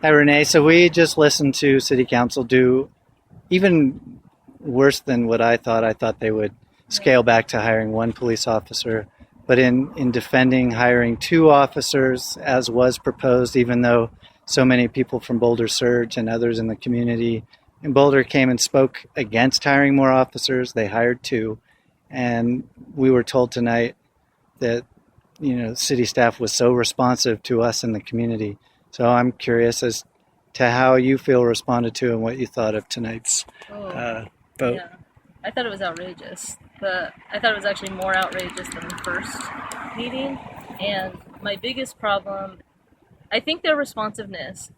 Hi, Renee. So we just listened to City Council do even worse than what I thought. I thought they would scale back to hiring one police officer. But in defending hiring two officers, as was proposed, even though so many people from Boulder Surge and others in the community in Boulder came and spoke against hiring more officers, they hired two. And we were told tonight that, city staff was so responsive to us in the community. So I'm curious as to how you feel responded to and what you thought of tonight's vote. Yeah, I thought it was outrageous. I thought it was actually more outrageous than the first meeting. And my biggest problem, I think their responsiveness,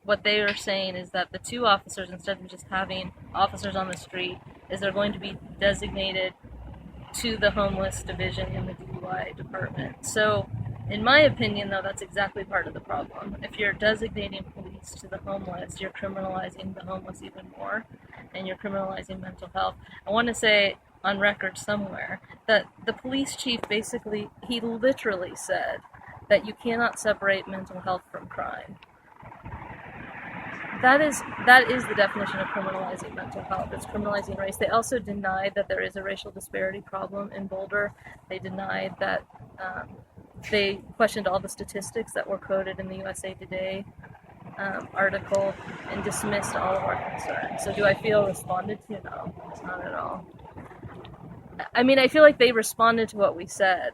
what they are saying is that the two officers, instead of just having officers on the street, is they're going to be designated to the homeless division in the DUI department. So in my opinion, though, that's exactly part of the problem. If you're designating police to the homeless, you're criminalizing the homeless even more, and you're criminalizing mental health. I want to say on record somewhere that the police chief basically, he literally said that you cannot separate mental health from crime. That is the definition of criminalizing mental health. It's criminalizing race. They also denied that there is a racial disparity problem in Boulder. They denied that they questioned all the statistics that were quoted in the USA Today article and dismissed all of our concerns. So do I feel responded to? No, not at all. I mean, I feel like they responded to what we said,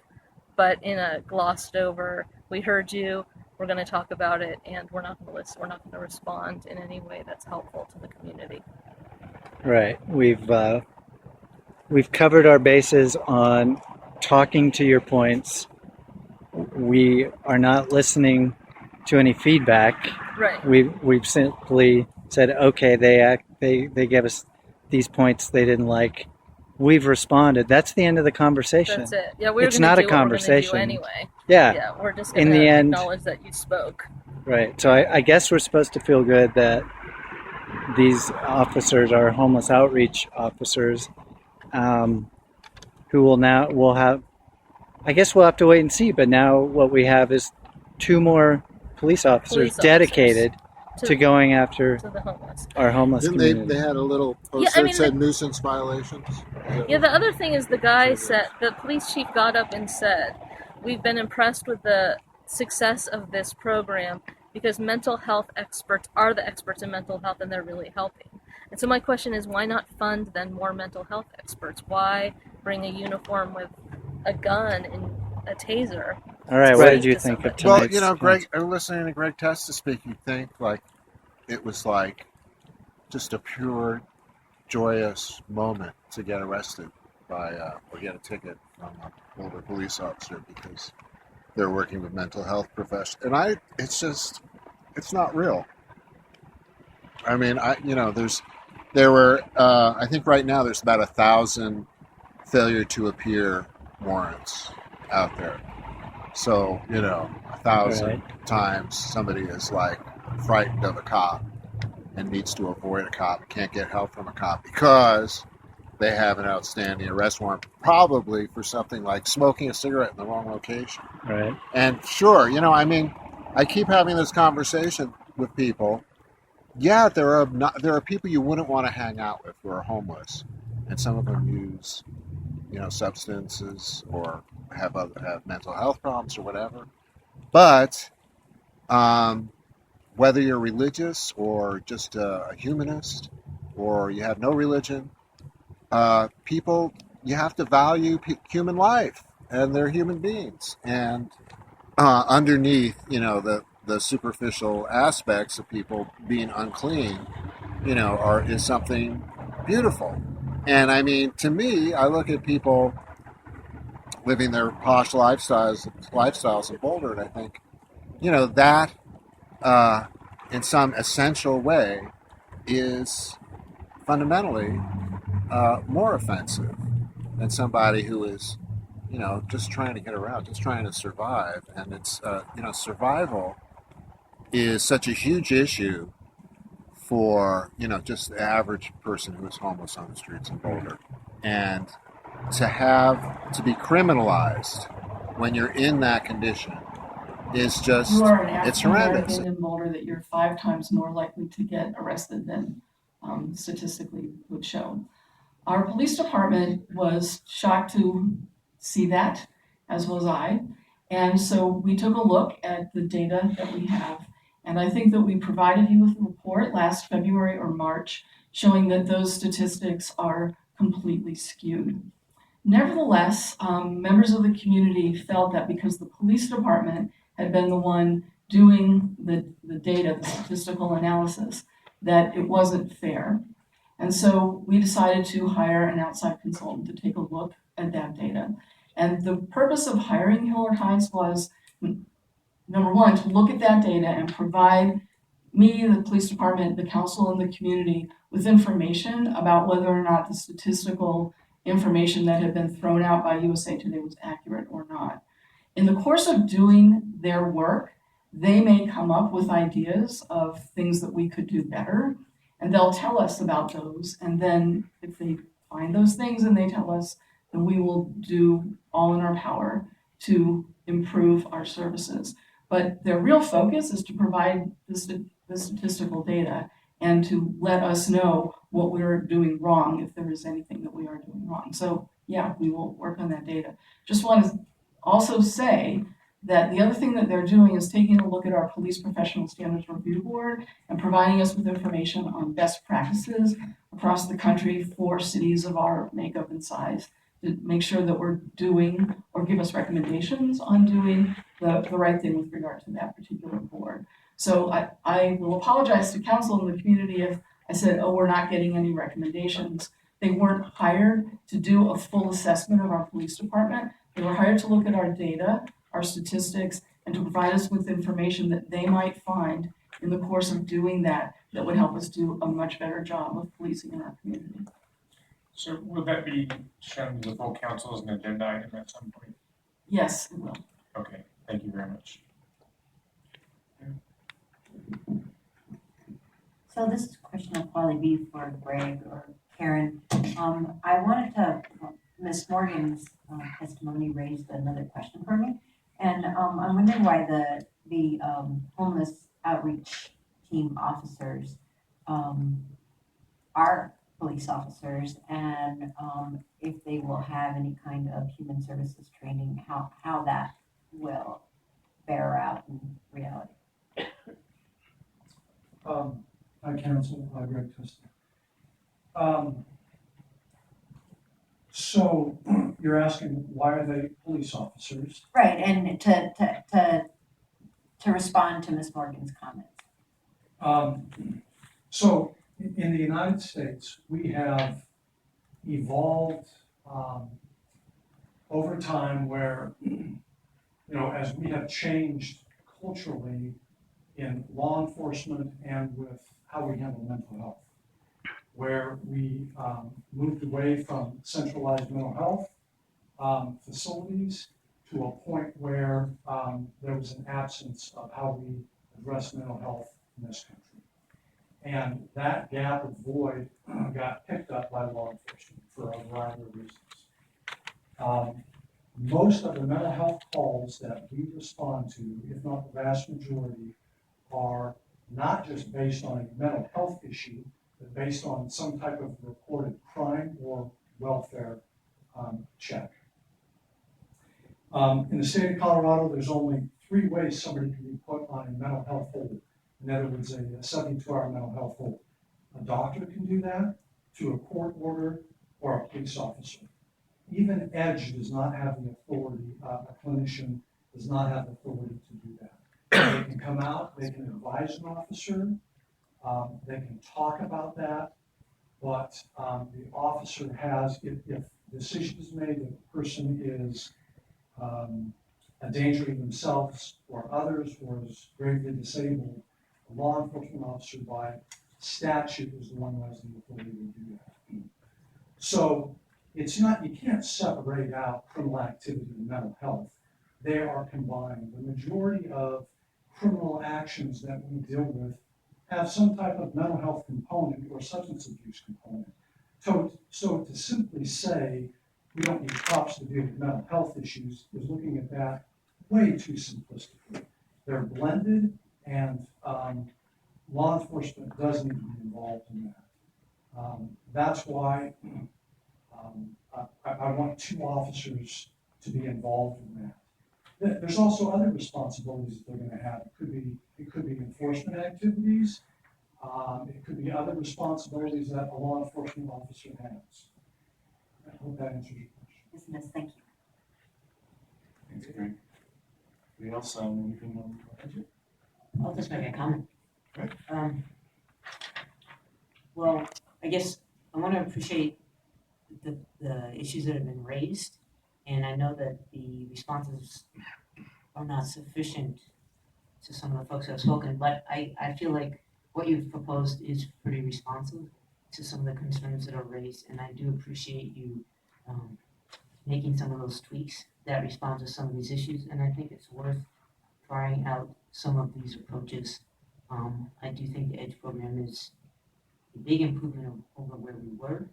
but in a glossed over, we heard you, we're going to talk about it, and we're not going to listen. We're not going to respond in any way that's helpful to the community. Right. We've covered our bases on talking to your points. We are not listening to any feedback. Right. We've simply said, okay, they gave us these points they didn't like. We've responded. That's the end of the conversation. That's it. Yeah, it's not a conversation anyway. Yeah. Yeah, we're just going to acknowledge that you spoke. Right. So I guess we're supposed to feel good that these officers are homeless outreach officers, who will have. I guess we'll have to wait and see. But now what we have is two more police officers dedicated to going after our homeless community. They had a little poster that said nuisance violations. Yeah, the other thing is the police chief got up and said, we've been impressed with the success of this program because mental health experts are the experts in mental health and they're really helping. And so my question is, why not fund then more mental health experts? Why bring a uniform with a gun and a taser? All right, what did you think of tonight's? Well, Greg, listening to Greg Testa speak, you'd think like it was like just a pure, joyous moment to get arrested by or get a ticket from a Boulder police officer because they're working with mental health professionals. And it's not real. I mean, I think right now there's about 1,000 failure to appear warrants out there. So, 1,000 times somebody is like frightened of a cop and needs to avoid a cop, can't get help from a cop because they have an outstanding arrest warrant, probably for something like smoking a cigarette in the wrong location. Right. And sure, I keep having this conversation with people. Yeah, there are people you wouldn't want to hang out with who are homeless, and some of them use, substances or have mental health problems or whatever. But whether you're religious or just a humanist or you have no religion, people, you have to value human life, and they're human beings. And underneath, the superficial aspects of people being unclean, is something beautiful. And I mean, to me, I look at people living their posh lifestyles in Boulder, and I think, that in some essential way is fundamentally more offensive than somebody who is, just trying to get around, just trying to survive. And it's, survival is such a huge issue for, just the average person who is homeless on the streets in Boulder. And to be criminalized when you're in that condition is just, You are an it's African horrendous. American in Boulder, that you're 5 times more likely to get arrested than statistically would show. Our police department was shocked to see that, as was I. And so we took a look at the data that we have. And I think that we provided you with a report last February or March showing that those statistics are completely skewed. Nevertheless, members of the community felt that because the police department had been the one doing the data, the statistical analysis, that it wasn't fair. And so we decided to hire an outside consultant to take a look at that data. And the purpose of hiring Hillard Heights was, number one, to look at that data and provide me, the police department, the council, and the community with information about whether or not the statistical information that had been thrown out by USA Today was accurate or not. In the course of doing their work, they may come up with ideas of things that we could do better, and they'll tell us about those. And then if they find those things and they tell us, then we will do all in our power to improve our services. But their real focus is to provide the statistical data and to let us know what we're doing wrong if there is anything that we are doing wrong. So yeah, we will work on that data. Just want to also say that the other thing that they're doing is taking a look at our Police Professional Standards Review Board and providing us with information on best practices across the country for cities of our makeup and size to make sure that we're doing or give us recommendations on doing the right thing with regard to that particular board. So I will apologize to council and the community if I said, oh, we're not getting any recommendations. They weren't hired to do a full assessment of our police department. They were hired to look at our data, our statistics, and to provide us with information that they might find in the course of doing that would help us do a much better job of policing in our community. So will that be shown to the full council as an agenda item at some point? Yes, it will. Okay, thank you very much. So this question will probably be for Greg or Karen. I wanted to, Ms. Morgan's testimony raised another question for me. And I'm wondering why the homeless outreach team officers are police officers, and if they will have any kind of human services training, how that will bear out in reality. Hi, Council. Greg Testa. So you're asking why are they police officers? Right, and to respond to Ms. Morgan's comments. So in the United States, we have evolved over time where, as we have changed culturally in law enforcement and with how we handle mental health, where we moved away from centralized mental health facilities to a point where there was an absence of how we address mental health in this country. And that gap of void got picked up by law enforcement for a variety of reasons. Most of the mental health calls that we respond to, if not the vast majority, are not just based on a mental health issue, but based on some type of reported crime or welfare check. In the state of Colorado, there's only 3 ways somebody can be put on a mental health hold. In other words, a 72-hour mental health hold. A doctor can do that, through a court order, or a police officer. Even EDGE does not have the authority, a clinician does not have the authority to do that. They can come out, they can advise an officer, they can talk about that, but the officer has, if the decision is made that the person is a danger to themselves or others, or is gravely disabled, a law enforcement officer by statute is the one who has the authority to do that. So it's not, you can't separate out criminal activity and mental health. They are combined. The majority of criminal actions that we deal with have some type of mental health component or substance abuse component. So to simply say we don't need cops to deal with mental health issues is looking at that way too simplistically. They're blended, and law enforcement does need to be involved in that. That's why I want 2 officers to be involved in that. There's also other responsibilities that they're going to have. It could be enforcement activities. It could be other responsibilities that a law enforcement officer has. I hope that answers your question. Yes, thank you. Thanks, Greg. Anybody else on anything on the budget? I'll just make a comment. Right. Well, I guess I want to appreciate the issues that have been raised, and I know that the responses are not sufficient to some of the folks who have spoken, but I feel like what you've proposed is pretty responsive to some of the concerns that are raised, and I do appreciate you making some of those tweaks that respond to some of these issues, and I think it's worth trying out some of these approaches. I do think the EDGE program is a big improvement over where we were,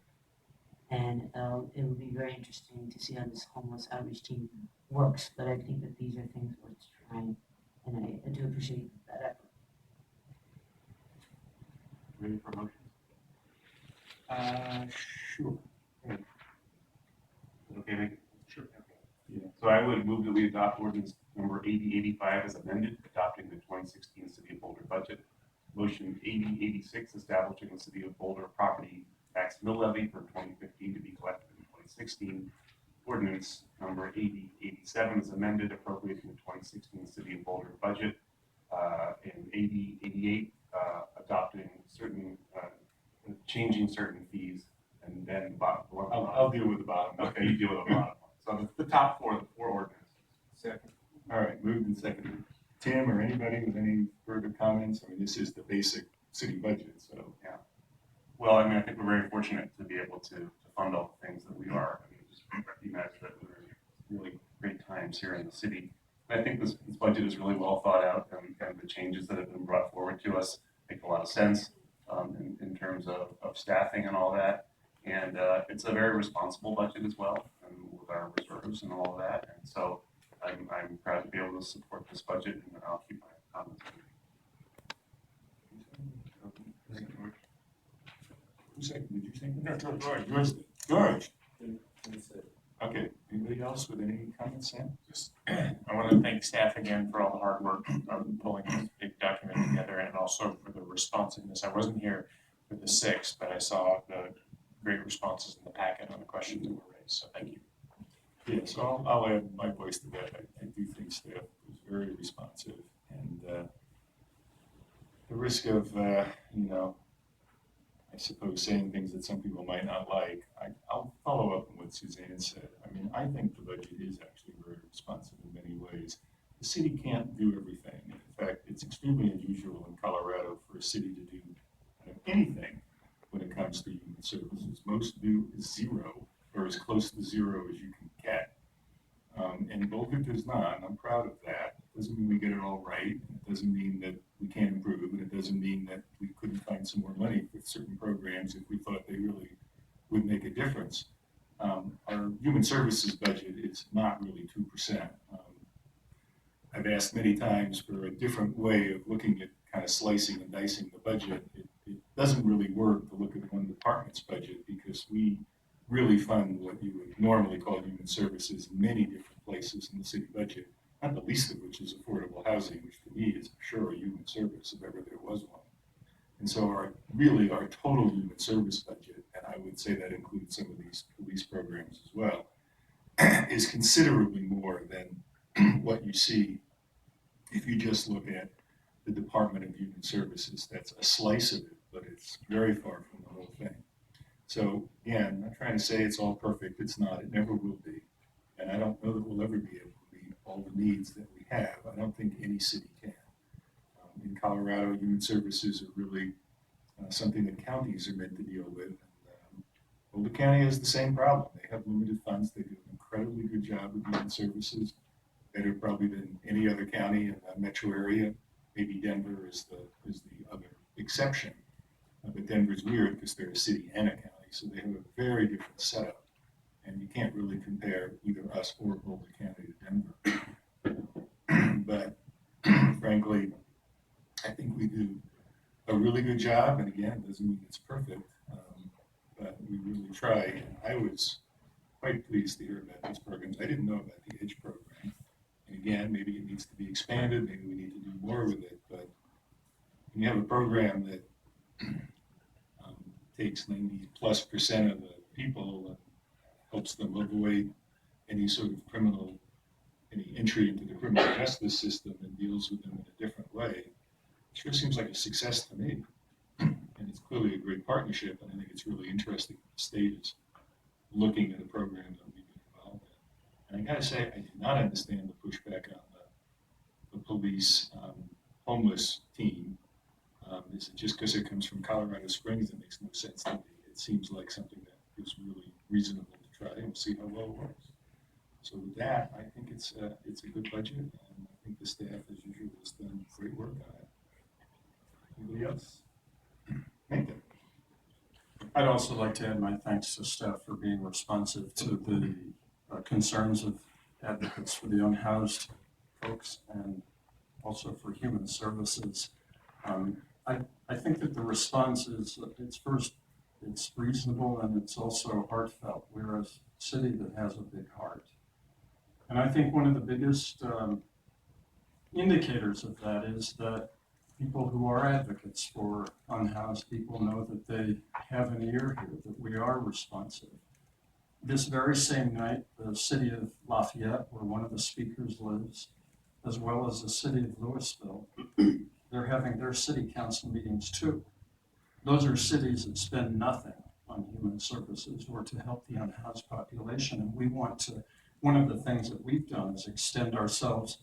and it will be very interesting to see how this homeless outreach team works, but I think that these are things worth trying, and I do appreciate that effort. Ready for motion? Sure. Right. Okay, Nick? Sure. Okay. Yeah. So I would move that we adopt ordinance number 8085 as amended, adopting the 2016 City of Boulder budget. Motion 8086, establishing the City of Boulder property tax mill levy for 2015 to be collected in 2016. Ordinance number 8087 is amended, appropriating the 2016 City of Boulder budget. In 8088, adopting certain, changing certain fees, and then I'll deal with the bottom. Okay, you deal with the bottom. So the top four ordinances. Second. All right, moved and seconded. Tim or anybody with any further comments? I mean, this is the basic city budget, so. Yeah. Well, I mean, I think we're very fortunate to be able to fund all the things that we are. I mean, just recognize that we're in really great times here in the city. I think this budget is really well thought out, and the changes that have been brought forward to us make a lot of sense in terms of staffing and all that. And it's a very responsible budget as well, and with our reserves and all of that. And so I'm proud to be able to support this budget, and I'll keep my comments. Who seconded? Did you say? No, George. Yours did. George. Okay. Anybody else with any comments, Sam? Just, I want to thank staff again for all the hard work of pulling this big document together, and also for the responsiveness. I wasn't here for the 6th, but I saw the great responses in the packet on the questions that were raised. So thank you. Yeah, so I'll add my voice to that. I do think staff was very responsive, and the risk of, I suppose, saying things that some people might not like, I'll follow up on what Suzanne said. I mean, I think the budget is actually very responsive in many ways. The city can't do everything. In fact, it's extremely unusual in Colorado for a city to do anything when it comes to human services. Most do zero, or as close to zero as you can get. And Boulder does not, and I'm proud of that. It doesn't mean we get it all right. It doesn't mean that we can't improve, and it doesn't mean that we couldn't find some more money for certain programs if we thought they really would make a difference. Our human services budget is not really 2%. I've asked many times for a different way of looking at kind of slicing and dicing the budget. It doesn't really work to look at one department's budget, because we really fund what you would normally call human services in many different places in the city budget, not the least of which is affordable housing, which to me is for sure a human service if ever there was one. And so our total human service budget, and I would say that includes some of these police programs as well, is considerably more than what you see if you just look at the Department of Human Services. That's a slice of it, but it's very far from the whole thing. So again, I'm not trying to say it's all perfect. It's not. It never will be. And I don't know that we'll ever be able to meet all the needs that we have. I don't think any city can. In Colorado, human services are really something that counties are meant to deal with. And Boulder County has the same problem. They have limited funds. They do an incredibly good job with human services, better probably than any other county in the metro area. Maybe Denver is the other exception. But Denver's weird because they're a city and a county, so they have a very different setup. And you can't really compare either us or Boulder County to Denver. But frankly, I think we do a really good job. And again, it doesn't mean it's perfect, but we really try. And I was quite pleased to hear about these programs. I didn't know about the EDGE program. And again, maybe it needs to be expanded. Maybe we need to do more with it. But when you have a program that takes 90+% of the people and helps them avoid any sort of any entry into the criminal justice system and deals with them in a different way, it sure seems like a success to me. And it's clearly a great partnership, and I think it's really interesting that the state is looking at a program that we've been involved in. And I gotta say, I did not understand the pushback on the police homeless team. Is it just because it comes from Colorado Springs that makes no sense to me? It seems like something that is really reasonable to try, and we'll see how well it works. So with that, I think it's a good budget, and I think the staff, as usual, has done great work on it. Anybody else? Nathan? I'd also like to add my thanks to staff for being responsive to the concerns of advocates for the unhoused folks and also for human services. I think that the response is, it's reasonable and it's also heartfelt. We're a city that has a big heart. And I think one of the biggest indicators of that is that people who are advocates for unhoused people know that they have an ear here, that we are responsive. This very same night, the city of Lafayette, where one of the speakers lives, as well as the city of Louisville, they're having their city council meetings too. Those are cities that spend nothing on human services or to help the unhoused population. And we want to, one of the things that we've done is extend ourselves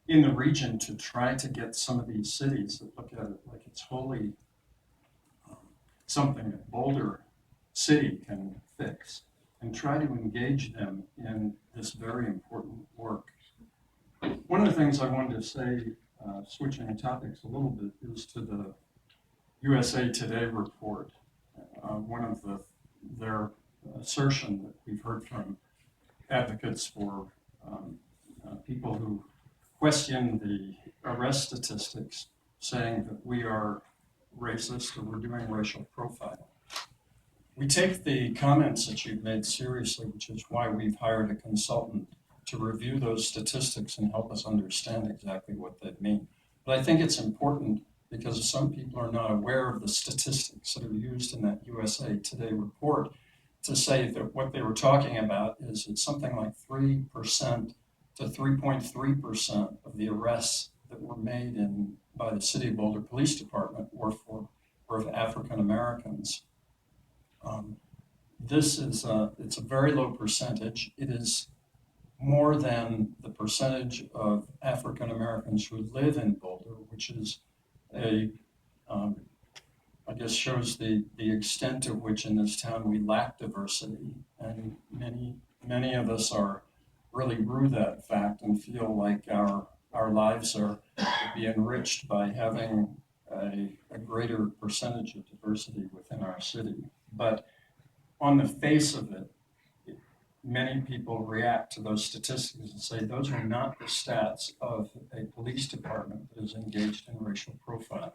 in the region to try to get some of these cities that look at it like it's wholly something that Boulder City can fix, and try to engage them in this very important work. One of the things I wanted to say, switching topics a little bit, is to the USA Today report. One of their assertion that we've heard from advocates for people who question the arrest statistics, saying that we are racist or we're doing racial profiling. We take the comments that you've made seriously, which is why we've hired a consultant to review those statistics and help us understand exactly what they mean. But I think it's important because some people are not aware of the statistics that are used in that USA Today report, to say that what they were talking about is it's something like 3% to 3.3% of the arrests that were made by the City of Boulder Police Department were of African Americans. This is it's a very low percentage. It is more than the percentage of African Americans who live in Boulder, which is I guess shows the extent to which in this town we lack diversity, and many of us are really rue that fact and feel like our lives are to be enriched by having a greater percentage of diversity within our city. But on the face of it, many people react to those statistics and say those are not the stats of a police department that is engaged in racial profiling.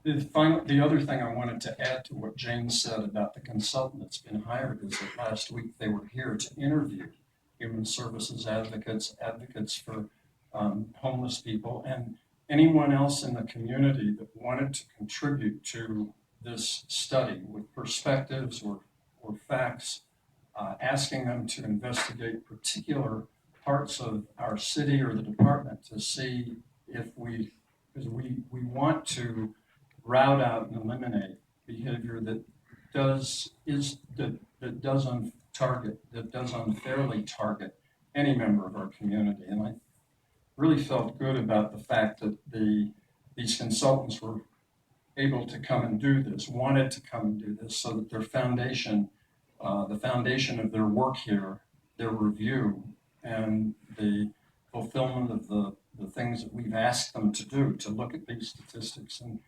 The other thing I wanted to add to what James said about the consultant that's been hired is that last week they were here to interview human services advocates for homeless people, and anyone else in the community that wanted to contribute to this study with perspectives or facts, asking them to investigate particular parts of our city or the department to see if because we want to rout out and eliminate behavior that does unfairly target any member of our community. And I really felt good about the fact that these consultants were able to come and do this, wanted to come and do this, so that their foundation, the foundation of their work here, their review, and the fulfillment of the things that we've asked them to do, to look at these statistics and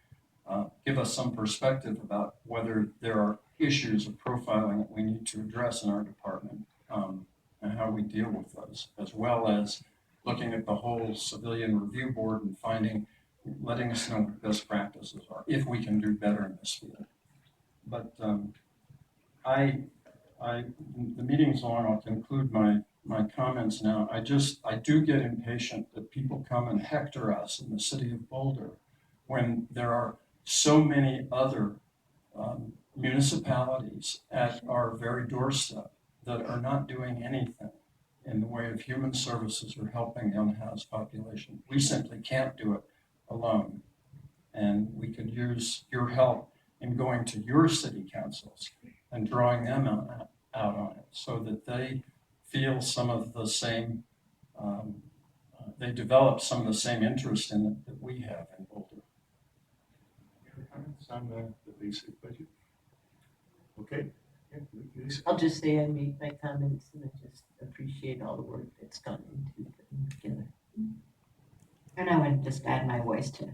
give us some perspective about whether there are issues of profiling that we need to address in our department, and how we deal with those, as well as looking at the whole civilian review board and letting us know what best practices are, if we can do better in this field. But the meeting's long. I'll conclude my comments now. I do get impatient that people come and hector us in the city of Boulder when there are so many other municipalities at our very doorstep that are not doing anything in the way of human services or helping the unhoused population. We simply can't do it alone. And we could use your help in going to your city councils and drawing them out on it so that they feel some of the same, they develop some of the same interest in it that we have in Boulder. Any other comments on the basic budget? Okay. Yeah, Lisa? I'll just say I made my comments and I just appreciate all the work that's gone into putting it together. And I would just add my voice to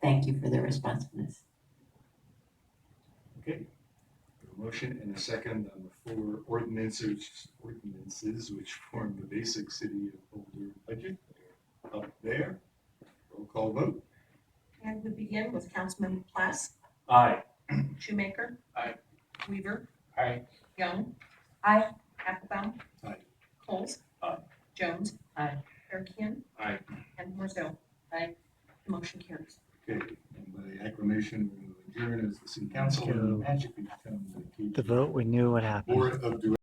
thank you for the responsiveness. Okay. A motion and a second on the 4 ordinances which form the basic City of Boulder budget. They're up there. Roll call vote. And we begin with Councilman Plass, Aye. Shoemaker. Aye. Weaver. Aye. Young. Aye. Applebaum. Aye. Coles. Aye. Jones. Aye. Perikian. Aye. And Marzell. Aye. The motion carries. Okay, and by acclamation, we will adjourn as the city council and magically become The vote, we knew what happened. board of directors.